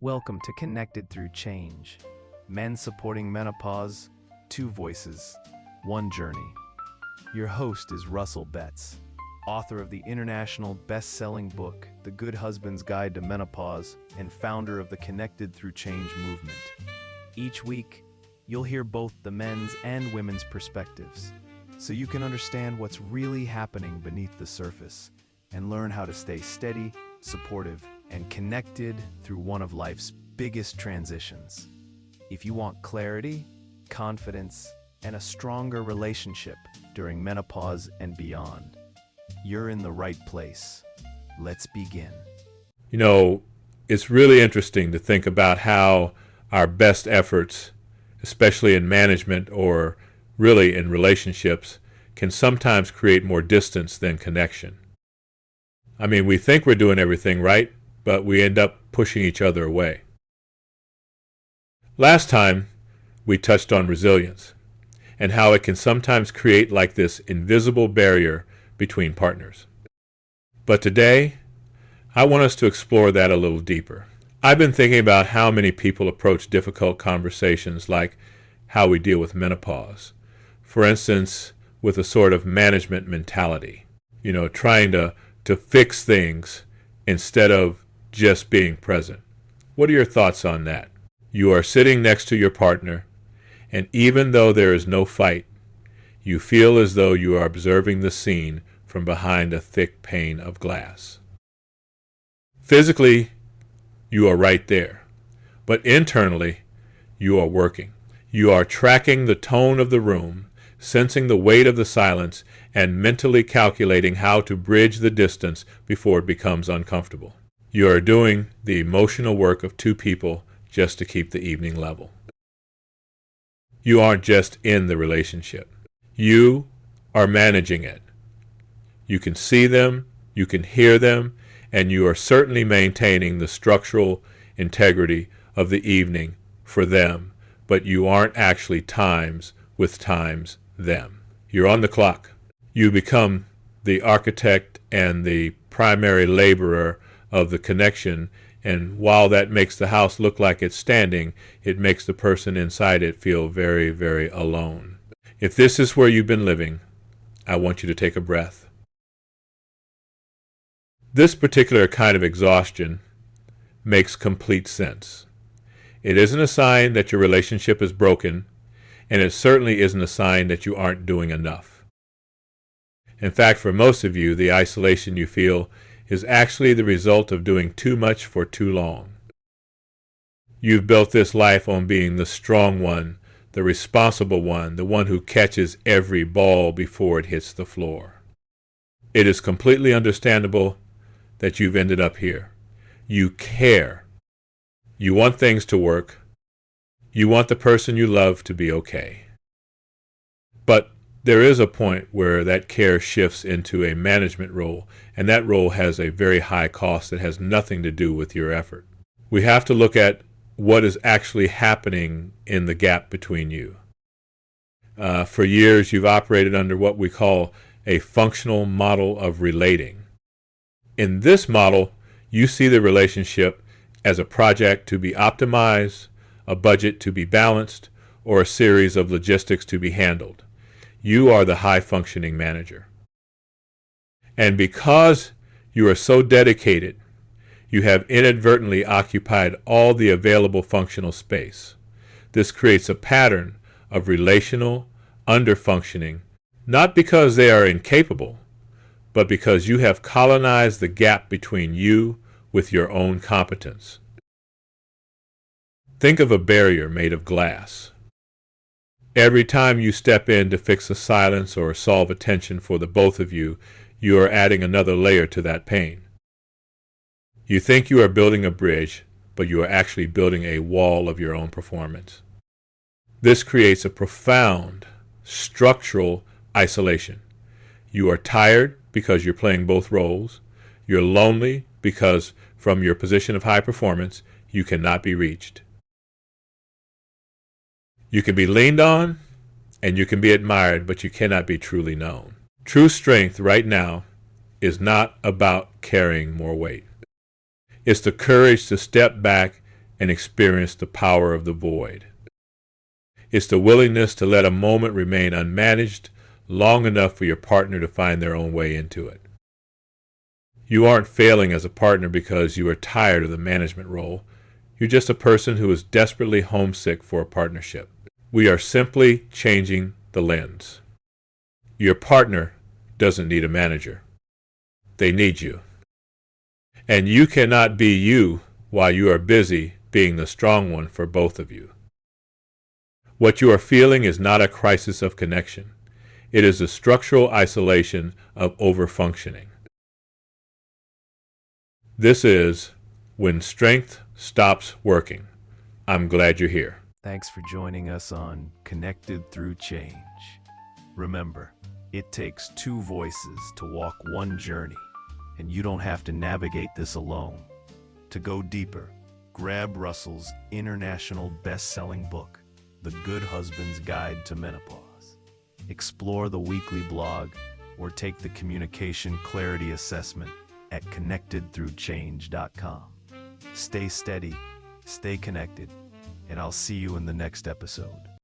Welcome to Connected Through Change. Men supporting menopause, two voices, one journey. Your host is Russell Betts, author of the international best-selling book, The Good Husband's Guide to Menopause, and founder of the Connected Through Change movement. Each week, you'll hear both the men's and women's perspectives, so you can understand what's really happening beneath the surface and learn how to stay steady, supportive, and connected through one of life's biggest transitions. If you want clarity, confidence, and a stronger relationship during menopause and beyond, you're in the right place. Let's begin. You know, it's really interesting to think about how our best efforts, especially in management or really in relationships, can sometimes create more distance than connection. I mean, we think we're doing everything right, but we end up pushing each other away. Last time, we touched on resilience and how it can sometimes create like this invisible barrier between partners. But today, I want us to explore that a little deeper. I've been thinking about how many people approach difficult conversations like how we deal with menopause. For instance, with a sort of management mentality, trying to fix things instead of just being present. What are your thoughts on that? You are sitting next to your partner, and even though there is no fight, you feel as though you are observing the scene from behind a thick pane of glass. Physically, you are right there, but internally, you are working. You are tracking the tone of the room, sensing the weight of the silence, and mentally calculating how to bridge the distance before it becomes uncomfortable. You are doing the emotional work of two people just to keep the evening level. You aren't just in the relationship. You are managing it. You can see them, you can hear them, and you are certainly maintaining the structural integrity of the evening for them, but you aren't actually times them. You're on the clock. You become the architect and the primary laborer of the connection, and while that makes the house look like it's standing, it makes the person inside it feel very, very alone. If this is where you've been living, I want you to take a breath. This particular kind of exhaustion makes complete sense. It isn't a sign that your relationship is broken, and it certainly isn't a sign that you aren't doing enough. In fact, for most of you, the isolation you feel is actually the result of doing too much for too long. You've built this life on being the strong one, the responsible one, the one who catches every ball before it hits the floor. It is completely understandable that you've ended up here. You care. You want things to work. You want the person you love to be okay. But there is a point where that care shifts into a management role, and that role has a very high cost that has nothing to do with your effort. We have to look at what is actually happening in the gap between you. For years, you've operated under what we call a functional model of relating. In this model, you see the relationship as a project to be optimized, a budget to be balanced, or a series of logistics to be handled. You are the high-functioning manager. And because you are so dedicated, you have inadvertently occupied all the available functional space. This creates a pattern of relational under-functioning, not because they are incapable, but because you have colonized the gap between you with your own competence. Think of a barrier made of glass. Every time you step in to fix a silence or solve a tension for the both of you, you are adding another layer to that pain. You think you are building a bridge, but you are actually building a wall of your own performance. This creates a profound structural isolation. You are tired because you're playing both roles. You're lonely because from your position of high performance, you cannot be reached. You can be leaned on and you can be admired, but you cannot be truly known. True strength right now is not about carrying more weight. It's the courage to step back and experience the power of the void. It's the willingness to let a moment remain unmanaged long enough for your partner to find their own way into it. You aren't failing as a partner because you are tired of the management role. You're just a person who is desperately homesick for a partnership. We are simply changing the lens. Your partner doesn't need a manager. They need you. And you cannot be you while you are busy being the strong one for both of you. What you are feeling is not a crisis of connection. It is a structural isolation of over-functioning. This is when strength stops working. I'm glad you're here. Thanks for joining us on Connected Through Change. Remember, it takes two voices to walk one journey, and you don't have to navigate this alone. To go deeper, grab Russell's international best-selling book, The Good Husband's Guide to Menopause. Explore the weekly blog or take the communication clarity assessment at connectedthroughchange.com. Stay steady, stay connected, and I'll see you in the next episode.